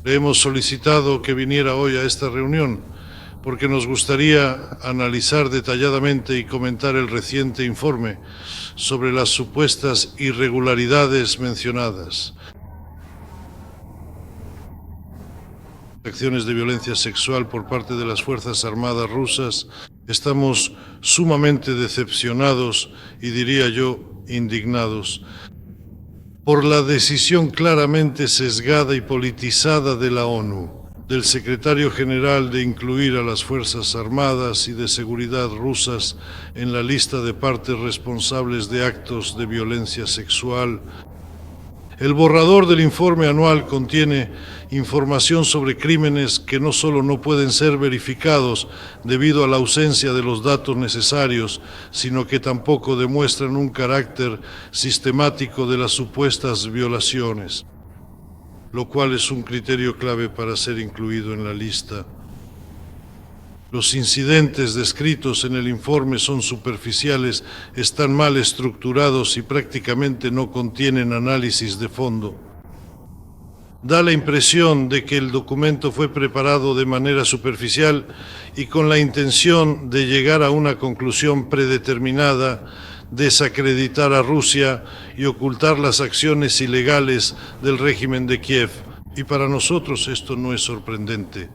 Le hemos solicitado que viniera hoy a esta reunión porque nos gustaría analizar detalladamente y comentar el reciente informe sobre las supuestas irregularidades mencionadas. Acciones de violencia sexual por parte de las Fuerzas Armadas rusas. Estamos sumamente decepcionados y, diría yo, indignados por la decisión claramente sesgada y politizada de la ONU, del secretario general, de incluir a las Fuerzas Armadas y de Seguridad rusas en la lista de partes responsables de actos de violencia sexual. El borrador del informe anual contiene información sobre crímenes que no solo no pueden ser verificados debido a la ausencia de los datos necesarios, sino que tampoco demuestran un carácter sistemático de las supuestas violaciones, lo cual es un criterio clave para ser incluido en la lista. Los incidentes descritos en el informe son superficiales, están mal estructurados y prácticamente no contienen análisis de fondo. Da la impresión de que el documento fue preparado de manera superficial y con la intención de llegar a una conclusión predeterminada, desacreditar a Rusia y ocultar las acciones ilegales del régimen de Kiev. Y para nosotros esto no es sorprendente.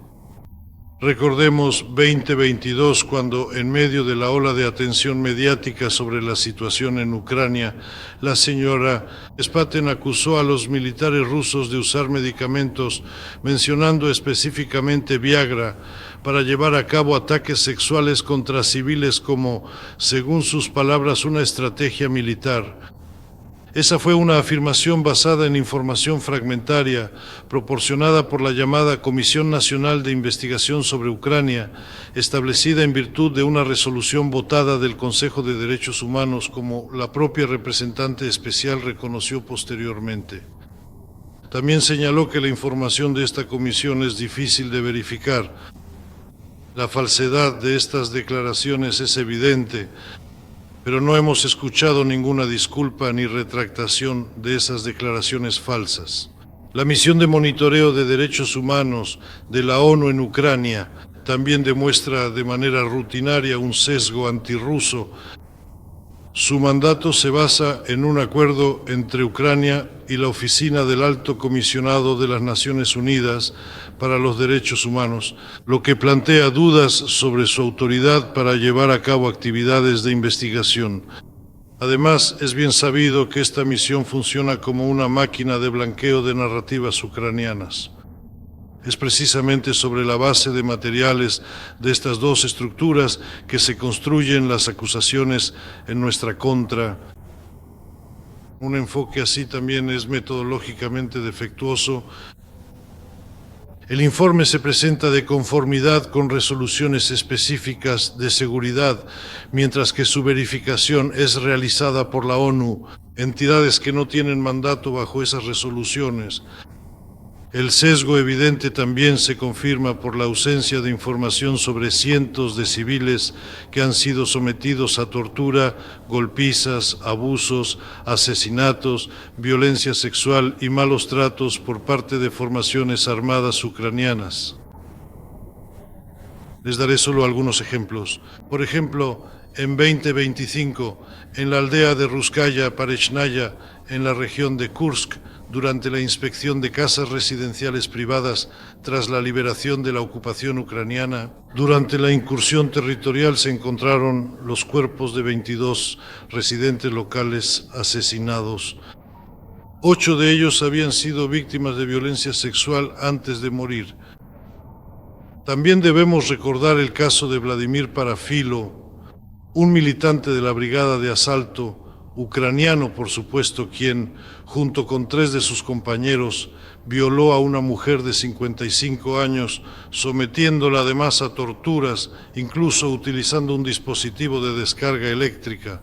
Recordemos 2022, cuando en medio de la ola de atención mediática sobre la situación en Ucrania, la señora Spaten acusó a los militares rusos de usar medicamentos, mencionando específicamente Viagra, para llevar a cabo ataques sexuales contra civiles como, según sus palabras, una estrategia militar. Esa fue una afirmación basada en información fragmentaria proporcionada por la llamada Comisión Nacional de Investigación sobre Ucrania, establecida en virtud de una resolución votada del Consejo de Derechos Humanos, como la propia representante especial reconoció posteriormente. También señaló que la información de esta comisión es difícil de verificar. La falsedad de estas declaraciones es evidente, pero no hemos escuchado ninguna disculpa ni retractación de esas declaraciones falsas. La misión de monitoreo de derechos humanos de la ONU en Ucrania también demuestra de manera rutinaria un sesgo antirruso. Su mandato se basa en un acuerdo entre Ucrania y la Oficina del Alto Comisionado de las Naciones Unidas para los Derechos Humanos, lo que plantea dudas sobre su autoridad para llevar a cabo actividades de investigación. Además, es bien sabido que esta misión funciona como una máquina de blanqueo de narrativas ucranianas. Es precisamente sobre la base de materiales de estas dos estructuras que se construyen las acusaciones en nuestra contra. Un enfoque así también es metodológicamente defectuoso. El informe se presenta de conformidad con resoluciones específicas de seguridad, mientras que su verificación es realizada por la ONU, entidades que no tienen mandato bajo esas resoluciones. El sesgo evidente también se confirma por la ausencia de información sobre cientos de civiles que han sido sometidos a tortura, golpizas, abusos, asesinatos, violencia sexual y malos tratos por parte de formaciones armadas ucranianas. Les daré solo algunos ejemplos. Por ejemplo, en 2025, en la aldea de Ruskaya Parechnaya, en la región de Kursk, durante la inspección de casas residenciales privadas tras la liberación de la ocupación ucraniana, durante la incursión territorial se encontraron los cuerpos de 22 residentes locales asesinados. 8 de ellos habían sido víctimas de violencia sexual antes de morir. También debemos recordar el caso de Vladimir Parafilo, un militante de la Brigada de Asalto ucraniano, por supuesto, quien, junto con 3 de sus compañeros, violó a una mujer de 55 años, sometiéndola además a torturas, incluso utilizando un dispositivo de descarga eléctrica.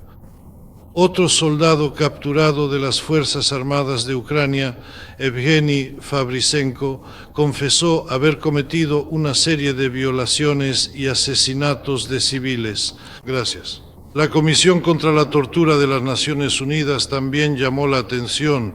Otro soldado capturado de las Fuerzas Armadas de Ucrania, Evgeny Fabrisenko, confesó haber cometido una serie de violaciones y asesinatos de civiles. Gracias. La Comisión contra la Tortura de las Naciones Unidas también llamó la atención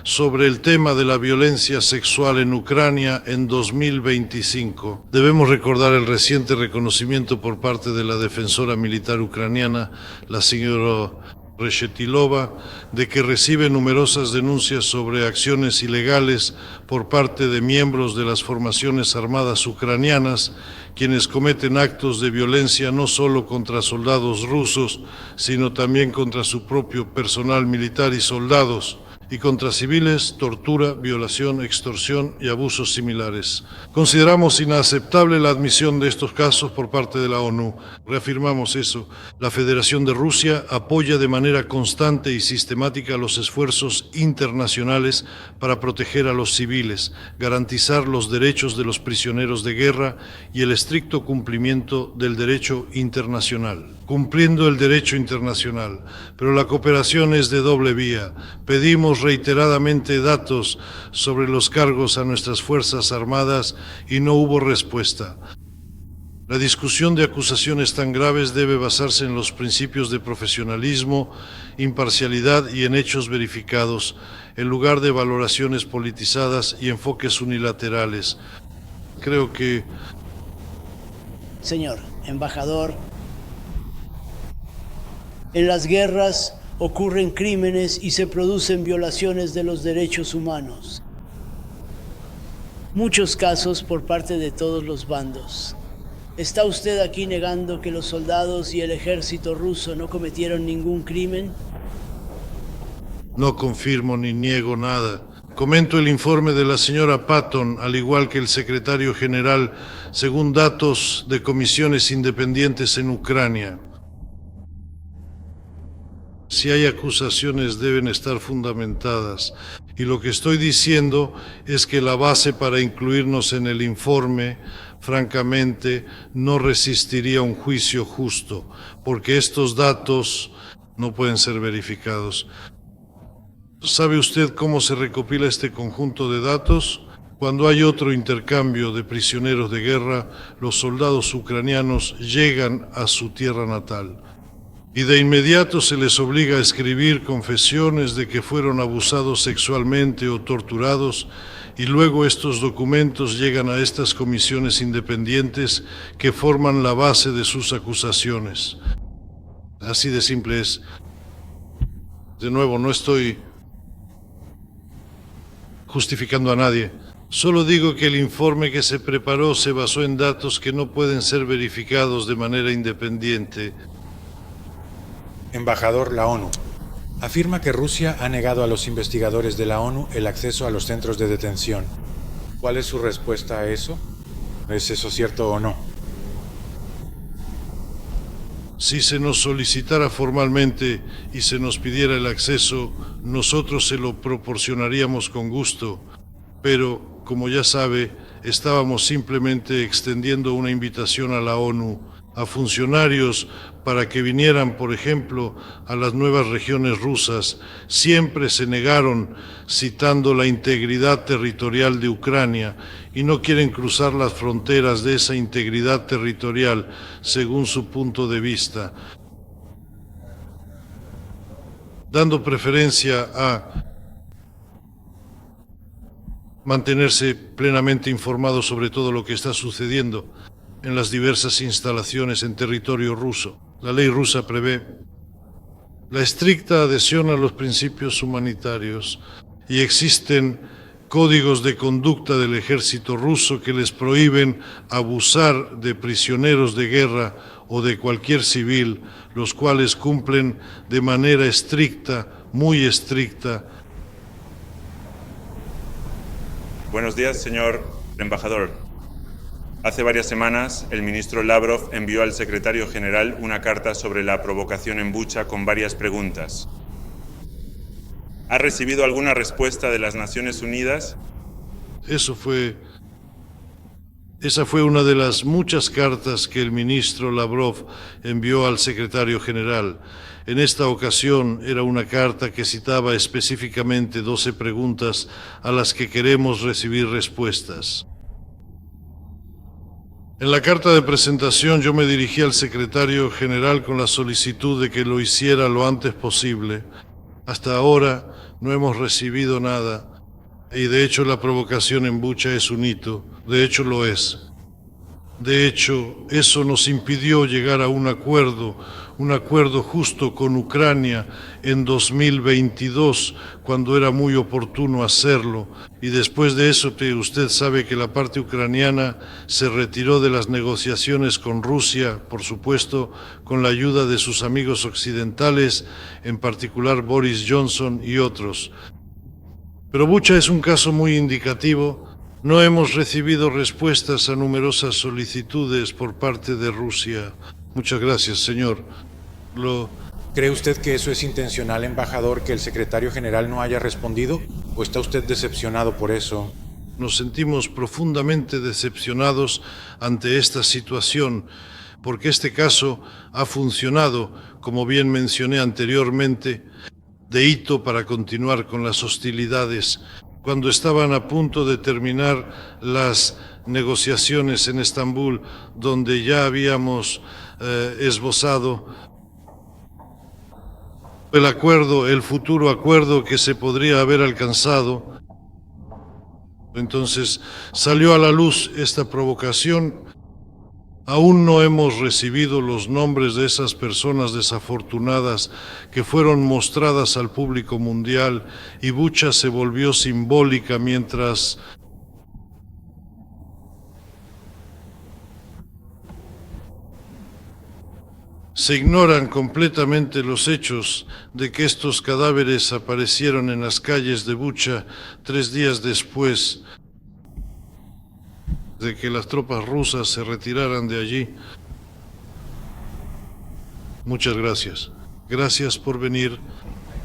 sobre el tema de la violencia sexual en Ucrania en 2025. Debemos recordar el reciente reconocimiento por parte de la defensora militar ucraniana, la señora Reshetilova, de que recibe numerosas denuncias sobre acciones ilegales por parte de miembros de las formaciones armadas ucranianas, quienes cometen actos de violencia no solo contra soldados rusos, sino también contra su propio personal militar y soldados, y contra civiles, tortura, violación, extorsión y abusos similares. Consideramos inaceptable la admisión de estos casos por parte de la ONU. Reafirmamos eso. La Federación de Rusia apoya de manera constante y sistemática los esfuerzos internacionales para proteger a los civiles, garantizar los derechos de los prisioneros de guerra y el estricto cumplimiento del derecho internacional. Cumpliendo el derecho internacional, pero la cooperación es de doble vía. Pedimos reiteradamente datos sobre los cargos a nuestras Fuerzas Armadas y no hubo respuesta. La discusión de acusaciones tan graves debe basarse en los principios de profesionalismo, imparcialidad y en hechos verificados, en lugar de valoraciones politizadas y enfoques unilaterales. Creo que... Señor embajador, en las guerras ocurren crímenes y se producen violaciones de los derechos humanos. Muchos casos por parte de todos los bandos. ¿Está usted aquí negando que los soldados y el ejército ruso no cometieron ningún crimen? No confirmo ni niego nada. Comento el informe de la señora Patton, al igual que el secretario general, según datos de comisiones independientes en Ucrania. Si hay acusaciones deben estar fundamentadas, y lo que estoy diciendo es que la base para incluirnos en el informe, francamente, no resistiría un juicio justo, porque estos datos no pueden ser verificados. ¿Sabe usted cómo se recopila este conjunto de datos? Cuando hay otro intercambio de prisioneros de guerra, los soldados ucranianos llegan a su tierra natal. Y de inmediato se les obliga a escribir confesiones de que fueron abusados sexualmente o torturados, y luego estos documentos llegan a estas comisiones independientes que forman la base de sus acusaciones. Así de simple es. De nuevo, no estoy justificando a nadie. Solo digo que el informe que se preparó se basó en datos que no pueden ser verificados de manera independiente. Embajador, la ONU afirma que Rusia ha negado a los investigadores de la ONU el acceso a los centros de detención. ¿Cuál es su respuesta a eso? ¿Es eso cierto o no? Si se nos solicitara formalmente y se nos pidiera el acceso, nosotros se lo proporcionaríamos con gusto, pero, como ya sabe, estábamos simplemente extendiendo una invitación a la ONU, a funcionarios para que vinieran, por ejemplo, a las nuevas regiones rusas. Siempre se negaron, citando la integridad territorial de Ucrania, y no quieren cruzar las fronteras de esa integridad territorial, según su punto de vista, dando preferencia a mantenerse plenamente informados sobre todo lo que está sucediendo en las diversas instalaciones en territorio ruso. La ley rusa prevé la estricta adhesión a los principios humanitarios y existen códigos de conducta del ejército ruso que les prohíben abusar de prisioneros de guerra o de cualquier civil, los cuales cumplen de manera estricta, muy estricta. Buenos días, señor embajador. Hace varias semanas, el ministro Lavrov envió al secretario general una carta sobre la provocación en Bucha con varias preguntas. ¿Ha recibido alguna respuesta de las Naciones Unidas? Esa fue una de las muchas cartas que el ministro Lavrov envió al secretario general. En esta ocasión era una carta que citaba específicamente 12 preguntas a las que queremos recibir respuestas. En la carta de presentación yo me dirigí al secretario general con la solicitud de que lo hiciera lo antes posible. Hasta ahora no hemos recibido nada. Y de hecho la provocación en Bucha es un hito, de hecho lo es. De hecho, eso nos impidió llegar a un acuerdo justo con Ucrania en 2022, cuando era muy oportuno hacerlo. Y después de eso, usted sabe que la parte ucraniana se retiró de las negociaciones con Rusia, por supuesto, con la ayuda de sus amigos occidentales, en particular Boris Johnson y otros. Pero Bucha es un caso muy indicativo. No hemos recibido respuestas a numerosas solicitudes por parte de Rusia. Muchas gracias, señor. ¿Cree usted que eso es intencional, embajador, que el secretario general no haya respondido? ¿O está usted decepcionado por eso? Nos sentimos profundamente decepcionados ante esta situación, porque este caso ha funcionado, como bien mencioné anteriormente, de hito para continuar con las hostilidades. Cuando estaban a punto de terminar las negociaciones en Estambul, donde ya habíamos esbozado el acuerdo, el futuro acuerdo que se podría haber alcanzado, entonces salió a la luz esta provocación. Aún no hemos recibido los nombres de esas personas desafortunadas que fueron mostradas al público mundial, y Bucha se volvió simbólica mientras se ignoran completamente los hechos de que estos cadáveres aparecieron en las calles de Bucha 3 días después de que las tropas rusas se retiraran de allí. Muchas gracias. Gracias por venir.